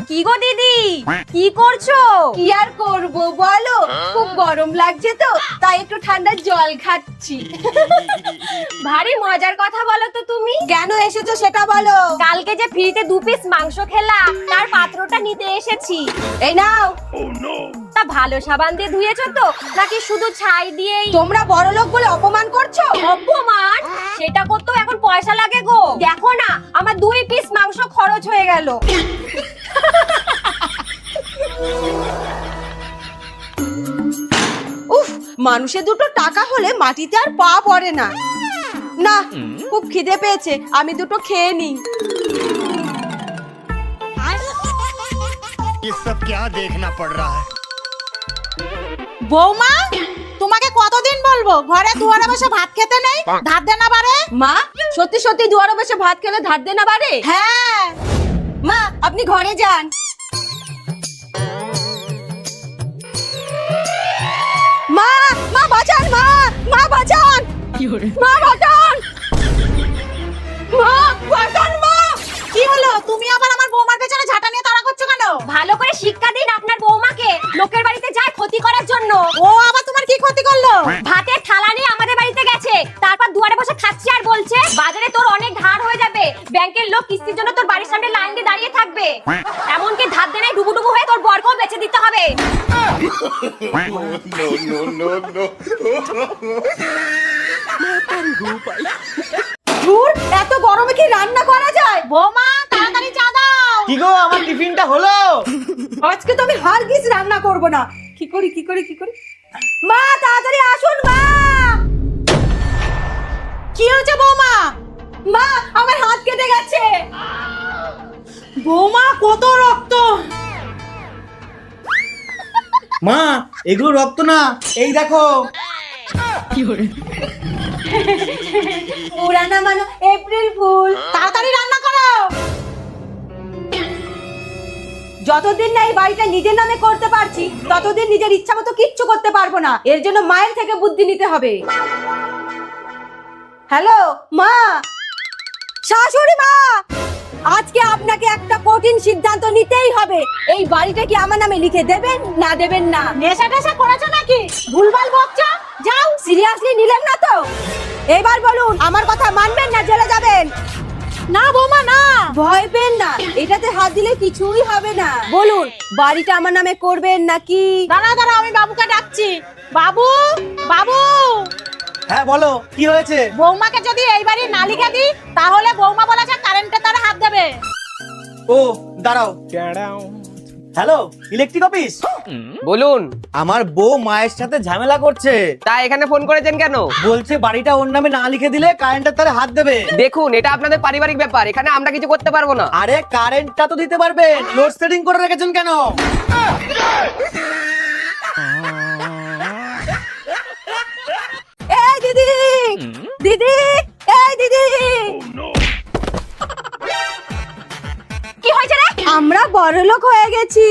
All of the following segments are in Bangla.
কি গো দিদি, কি করছো? কি আর করবো বলো, খুব গরম লাগছে তো তাই একটু ঠান্ডা জল খাচ্ছি। ভারী মজার কথা বলো তো তুমি। কেন এসেছো সেটা বলো। কালকে যে ফ্রিতে 2 পিস মাংস খেলাম তার পাত্রটা নিতে এসেছি। এই নাও। তা ভালো সাবান দিয়ে ধুয়েছো তো নাকি শুধু ছাই দিয়েই? তোমরা বড়লোক বলে অপমান করছো। অপমান? সেটা করতেও এখন পয়সা লাগে গো। দেখো না আমার 2 পিস মাংস খরচ হয়ে গেল। উফ, মানুষের দুটো টাকা হলে মাটিতে আর পা পড়ে না। না, খুব খিদে পেয়েছে, আমি দুটো খেয়ে নিই। ये सब क्या देखना पड़ रहा है? বৌমা, তোমাকে কতদিন বলবো ঘরে দুয়ারে বসে ভাত খেতে নেই, ধার দে না বারে। মা, সত্যি সত্যি দুয়ারে বসে ভাত খেলে ধার দে না বাড়ে? হ্যাঁ, মা, আপনি ঘরে যান। মা, মা বাঁচান, মা বাঁচান, মা বাঁচান, মা বাঁচান, মা। কি হলো? তুমি আবার আমার বৌমার পেছনে ঝাঁটা নিয়ে তাড়া করছো কেন? ভালো করে শিক্ষা দিন আপনার বৌমাকে, লোকের বাড়িতে যায় ক্ষতি করার জন্য। ও আবার তোমার কি ক্ষতি করলো? ভাতের থালা নিয়ে আমাদের বাড়িতে গেছে, তারপর দুয়ারে বসে খাচ্ছে আর বলছে বাজারে তোর অনেক ধার হয়ে যাবে, ব্যাংকের লোক কিস্তির জন্য তোর বাড়ির সামনে লাইন দিয়ে দাঁড়িয়ে থাকবে, এমনকি ধার দেনায় ডুবুডুবু হয়ে তোর বরকেও বেঁচে দিতে হবে। ধুর, এত গরমে কি রান্না করা যায়? বৌমা, তাড়াতাড়ি চা দাও। কি গো, আমার টিফিনটা হলো? আজকে তো আমি হারগিজ রান্না করব না। কি করি? মা, তাড়াতাড়ি আসুন মা। কি হয়েছে বৌমা? মা, আমার হাত কেটে গেছে। বৌমা, কত রক্ত। মা, এগুলো রক্ত না, এই দেখো। পুরানা মানো এপ্রিল ফুল। তাড়াতাড়ি রান্না করো। যতদিন না এই বাড়িটা নিজের নামে করতে পারছি ততদিন নিজের ইচ্ছা মতো কিচ্ছু করতে পারবো না। এর জন্য মায়ের থেকে বুদ্ধি নিতে হবে। হ্যালো মা, শাশুড়ি মা, আজকে আপনাকে একটা কঠিন সিদ্ধান্ত নিতেই হবে। এই বাড়িটা কি আমার নামে লিখে দেবেন না দেবেন না? নেশা টেশা করেছো নাকি? ভুলভাল বকছো। যাও, সিরিয়াসলি নিলেন না তো? এবার বলুন, আমার কথা মানবেন না জেলে যাবেন? না বৌমা, না। ভয় পেন না, এটাতে হাত দিলে কিছুই হবে না। বলুন, বাড়িটা আমার নামে করবেন নাকি? দাঁড়া, আমি বাবুকে ডাকছি। বাবু, বাবু। হ্যাঁ বলো, কি হয়েছে? বৌমাকে যদি এই বাড়ি না লিখে দিই তাহলে বৌমা বলেছে কারেন্টের তারে হাত দেবে। ও দাঁড়াও। Hello, electric office? বলুন। আমার বউ মায়ের সাথে ঝামেলা করছে। তা এখানে ফোন করেছেন কেন? বলছে বাড়িটা ওর নামে না লিখে দিলে কারেন্টের তারে হাত দেবে। দেখুন, এটা আপনাদের পারিবারিক ব্যাপার, এখানে আমরা কিছু করতে পারবো না। আরে কারেন্টটা তো দিতে পারবেন, লোডশেডিং করে রেখেছেন কেন? এই দিদি, দিদি, এই দিদি। কি হয়েছে রে? আমরা বড়লোক হয়ে গেছি।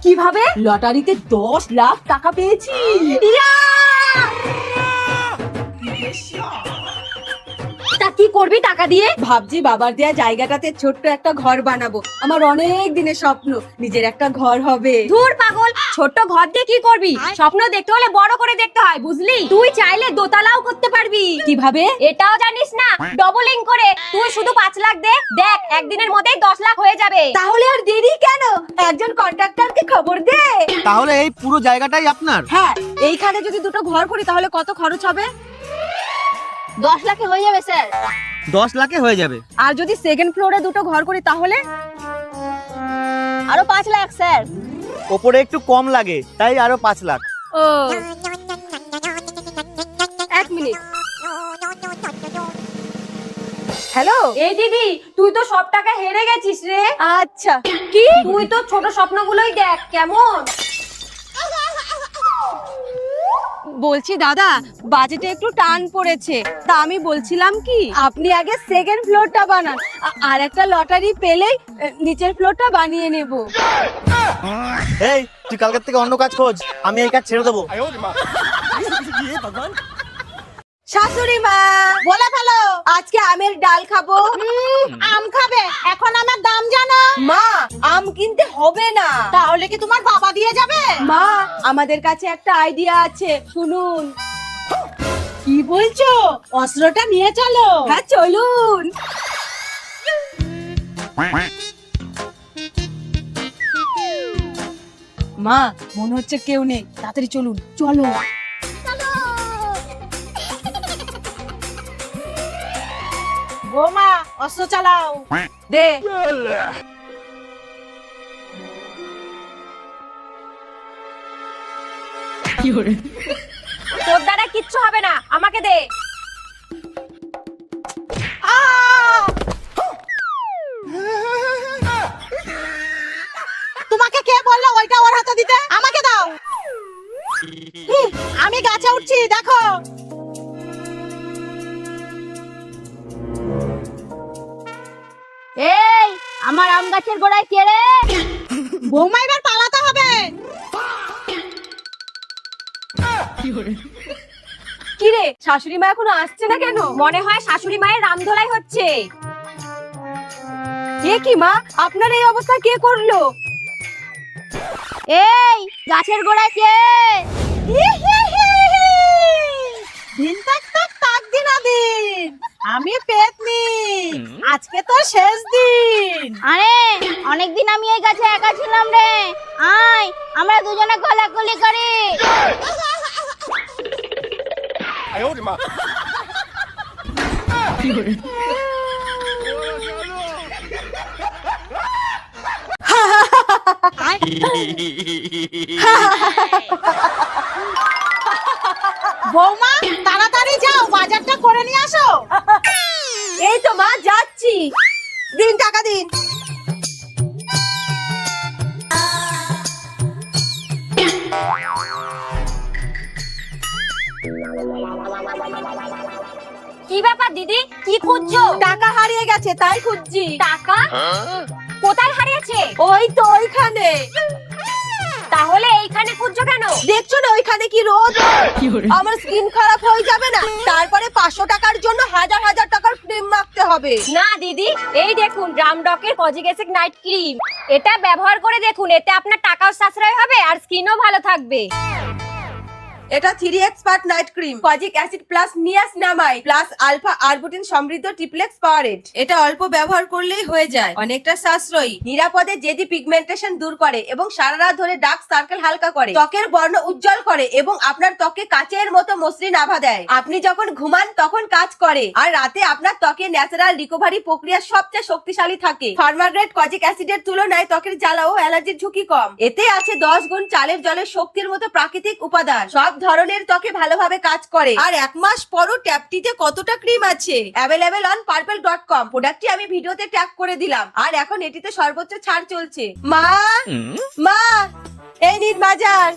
কিভাবে? লটারিতে 10 লাখ টাকা পেয়েছি। ইয়া! তা কি করবি টাকা দিয়ে? ভাবছি বাবার দেয়া জায়গাটাতে ছোট্ট একটা ঘর বানাবো। আমার অনেক দিনের স্বপ্ন, নিজের একটা ঘর হবে। ধুর পাগল, ছোট ঘর দিয়ে কি করবি? স্বপ্ন দেখতে হলে বড় করে দেখতে হয়, বুঝলি? তুই চাইলে দোতলাও করতে পারবি। কিভাবে? এটাও জানিস না? ডবলিং করে তুই শুধু 5 লাখ দে, দেখ একদিনের মধ্যেই 10 লাখ হয়ে যাবে। তাহলে আর দেরি কেন? একজন কন্ট্রাক্টরকে খবর দে। তাহলে এই পুরো জায়গাটাই আপনার? হ্যাঁ, এইখানে যদি দুটো ঘর করি তাহলে কত খরচ হবে? 10 লাখে হয়ে যাবে স্যার। 10 লাখে হয়ে যাবে। আর যদি সেকেন্ড ফ্লোরে দুটো ঘর করি তাহলে? আরো 5 লাখ স্যার। ওপরে একটু কম লাগে, তাই আরো 5 লাখ। ও, এক মিনিট। হ্যালো, এই দিদি, তুই তো সব টাকা হেরে গেছিস রে। আচ্ছা। কি? তুই তো ছোট স্বপ্নগুলোই দেখ কেমন। বলছি দাদা, বাজেটে একটু টান পড়েছে, তা আমি বলছিলাম কি আপনি আগে সেকেন্ড ফ্লোরটা বানান, আর একটা লটারি পেলেই নিচের ফ্লোরটা বানিয়ে নেব। এই, তুই কালকের থেকে অন্য কাজ খোঁজ, আমি এই কাজ ছেড়ে দেবো। শাশুড়ি মা, বলে ফেলো। আজকে আমের ডাল খাবো। আম খাবে? এখন আমার দাম জানো? মা, আম কিনতে হবে না। তাহলে কি তোমার বাবা দিয়ে যাবে? মা, আমাদের কাছে একটা আইডিয়া আছে, শুনুন। কি বলছো? অস্ত্রটা নিয়ে চলো। হ্যাঁ, চলুন। মা, মনে হচ্ছে কেউ নেই, তাড়াতাড়ি চলুন। চলো। বৌমা, অস্ত্র চালাও। দে। তোর দ্বারা কিচ্ছু হবে না, আমাকে দে। তোমাকে কে বললো ওইটা ওর হাতে দিতে? আমাকে দাও। আমি গাছে উঠছি, দেখো। এই, আমার আম গাছের গোড়ায় কে রে? বৌমা, এবার পালাতে হবে। কি রে, শাশুড়ি মা এখনো আসছে না কেন? মনে হয় শাশুড়ি মায়ের রামধোলাই হচ্ছে। এ কি মা, আপনার এই অবস্থা কে করলো? এই, গাছের গোড়ায় কে? দিন তাক তাক তাক দিন আদিন। আমি পেতনি, আজকে তো শেষ দিন। আরে, অনেকদিন আমি এই গাছে একা ছিলাম রে। আয়, আমরা দুজনে গলাগলি করি। বৌমা, তাড়াতাড়ি যাও, বাজারটা করে নিয়ে আসো। এই তো মা, যাচ্ছি। দিন, টাকা দিন। কি ব্যাপার দিদি, কি খুঁজছো? টাকা হারিয়ে গেছে, তাই খুঁজছি। টাকা কোথায় হারিয়েছে? ওই তো ওইখানে। তাহলে এইখানে খুঁজছো কেন? দেখছো না ওইখানে কি রোদ? আমার স্কিন খারাপ হয়ে যাবে না? তারপরে 500 টাকার জন্য হাজার হাজার টাকার ক্রিম মাখতে হবে। না দিদি, এই দেখুন রামডকের কজিগেসিক নাইট ক্রিম। এটা ব্যবহার করে দেখুন, এতে আপনার টাকাও সাশ্রয় হবে আর স্কিনও ভালো থাকবে। এটা 3 expert night cream, kojic acid plus niacinamide plus alpha arbutin সমৃদ্ধ ট্রিপ্লেক্স পাওয়ারেট। এটা অল্প ব্যবহার করলেই হয়ে যায়, অনেকটা সাশ্রয়ী, নিরাপদে জেদি পিগমেন্টেশন দূর করে এবং সারা রাত ধরে ডার্ক সার্কেল হালকা করে, ত্বকের বর্ণ উজ্জ্বল করে এবং আপনার ত্বকে কাচের মতো মসৃণ আভা দেয়। আপনি যখন ঘুমান তখন কাজ করে, আর রাতে আপনার ত্বকে ন্যাচারাল রিকভারি প্রক্রিয়া সবচেয়ে শক্তিশালী থাকে। ফার্মাগ্রেড কজিক অ্যাসিডের তুলনায় ত্বকের জ্বালা ও অ্যালার্জির ঝুঁকি কম। এতে আছে 10 গুণ চালের জলের শক্তির মতো প্রাকৃতিক উপাদান, সব ধরনের ত্বকে ভালোভাবে কাজ করে। আর 1 মাস পরও ট্যাপটিতে কতটা ক্রিম আছে। Available on purple.com। প্রোডাক্টটি আমি ভিডিওতে ট্যাগ করে দিলাম, আর এখন এটিতে সর্বোচ্চ ছাড় চলছে। মা, মা, এই নিন বাজার।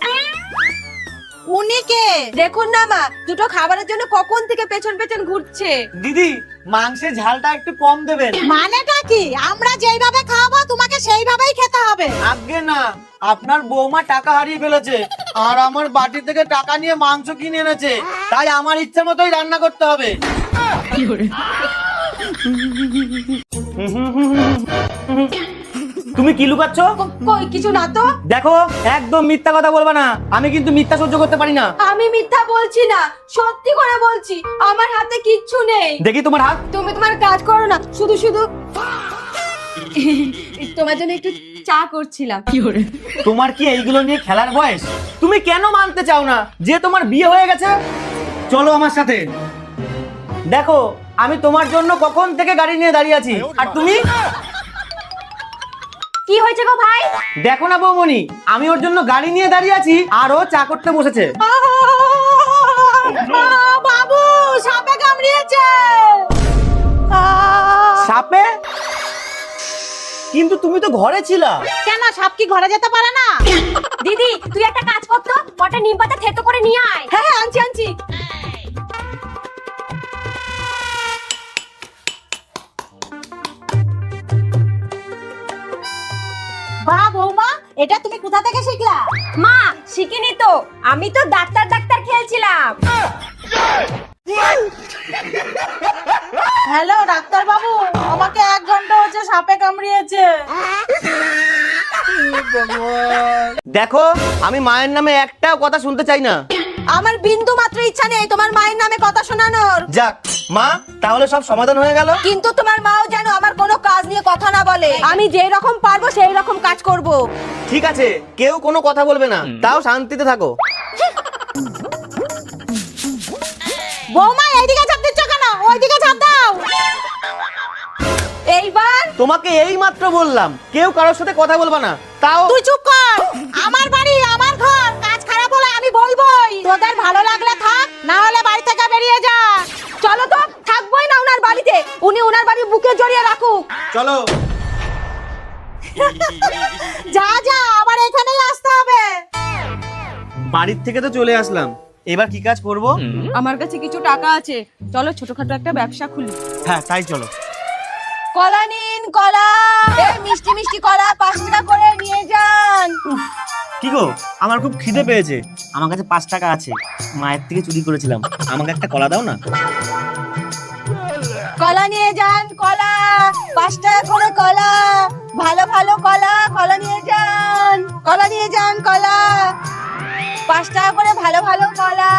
উনি কে? দেখুন না মা, দুটো খাবারের জন্য কখন থেকে পেছন পেছন ঘুরছে। দিদি, মাংসের ঝালটা একটু কম দেবেন। মানেটা কি? আমরা যেইভাবে খাওয়াবো তোমাকে সেইভাবেই খেতে হবে। আগে না, আপনার বৌমা টাকা হারিয়ে ফেলেছে আর আমার বাটি থেকে টাকা নিয়ে মাংস কিনে এনেছে, তাই আমার ইচ্ছে মতোই রান্না করতে হবে। তুমি কি লুকাচ্ছ? কই কিছু না তো। দেখো, একদম মিথ্যা কথা বলবা না, আমি কিন্তু মিথ্যা সহ্য করতে পারি না। আমি মিথ্যা বলছি না, সত্যি করে বলছি, আমার হাতে কিচ্ছু নেই। দেখি তোমার হাত। তুমি তোমার কাজ করো না, শুধু শুধু তোমার জন্য একটু চা করছিলাম। তোমার কি এইগুলো নিয়ে খেলার বয়স? তুমি কেন মানতে চাও না যে তোমার বিয়ে হয়ে গেছে? চলো আমার সাথে। দেখো, আমি তোমার জন্য কখন থেকে গাড়ি নিয়ে দাঁড়িয়ে আছি, আর তুমি? কি হয়েছে গো ভাই? দেখো না বৌমনি, আমি ওর জন্য গাড়ি নিয়ে দাঁড়িয়ে আছি আর ও চা করতে বসেছে। বাবু, সাপে কামড়িয়েছে। সাপে? কিন্তু তুমি তো ঘরে ছিলা। কেন, সাপ কি ঘরে যেতে পারে না? দিদি, তুই একটা কাজ কর তো, কটা নিম পাতা থেতো করে নিয়ে আয়। হ্যাঁ হ্যাঁ, আনছি আনছি। বাহ বৌমা, এটা তুমি কোথা থেকে শিখলা? মা, শিখিনি তো, আমি তো ডাক্তার ডাক্তার খেলছিলাম। হ্যালো ডাক্তার বাবু, আমাকে 1 ঘন্টা হচ্ছে সাপে কামড়িয়েছে। দেখো, আমি মায়ের নামে একটাও কথা শুনতে চাই না। আমার বিন্দু মাত্র ইচ্ছা নেই তোমার মায়ের নামে কথা শোনানোর। যাক মা, তাহলে সব সমাধান হয়ে গেল। কিন্তু তোমার মাও যেন আমার কোনো কাজ নিয়ে কথা না বলে। আমি যেই রকম পারবো সেই রকম কাজ করব। ঠিক আছে, কেউ কোনো কথা বলবে না, তাও শান্তিতে থাকো। বৌমা এইদিকে চাপ দিচ্ছ কেন? ওইদিকে চাপ দাও। এইবার তোমাকে এই মাত্র বললাম কেউ কারোর সাথে কথা বলবা না, তাও তুই চুপ কর। আমার বাড়ি আমার ঘর, কাজ খারাপ হলে আমি বলবোই। তোদের ভালো লাগলে থাক, না হলে বাড়ি থেকে বেরিয়ে যা। চলো তো, থাকবোই না ওনার বাড়িতে। উনি ওনার বাড়ি বুকে জড়িয়ে রাখুক। চলো। যা যা, আবার এখানেই আসতে হবে। বাড়ির থেকে তো চলে আসলাম, এবার কি কাজ করব? আমার কাছে কিছু টাকা আছে, চলো ছোটখাটো একটা ব্যবসা খুলি। হ্যাঁ তাই চলো। কলা নিন, কলা। এই মিষ্টি মিষ্টি কলা 5 টাকা করে নিয়ে যান। কি গো, আমার খুব খিদে পেয়েছে। আমার কাছে 5 টাকা আছে, মায়ের থেকে চুরি করেছিলাম। আমাকে একটা কলা দাও না। কলা নিয়ে যান, কলা 5 টাকা করে কলা। ভালো ভালো কলা, কলা নিয়ে যান। কলা নিয়ে যান, কলা 5 টাকা করে ভালো ভালো কলা।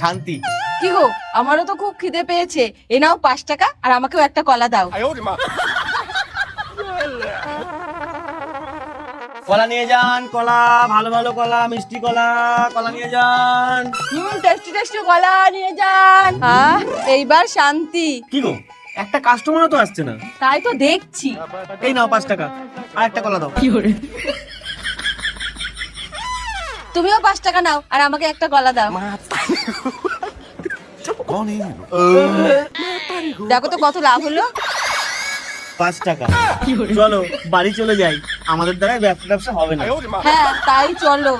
শান্তি। কি গো, আমারও তো খুব খিদে পেয়েছে। এ নাও 5 টাকা, আর আমাকেও একটা কলা দাও। কলা নিয়ে যান, কলা ভালো ভালো কলা, মিষ্টি কলা, কলা নিয়ে যান। টেস্টি টেস্টি কলা নিয়ে যান। এইবার শান্তি। কি গো, একটা কাস্টমারও তো আসছে না। তাই তো দেখছি। এই নাও 5 টাকা, আর একটা কলা দাও। তুমিও 5 টাকা নাও, আর আমাকে একটা কলা দাও। দেখো তো কত লাভ হলো। 5 টাকা। চলো বাড়ি চলে যাই, আমাদের দ্বারা ব্যবসা হবে না। হ্যাঁ তাই চলো।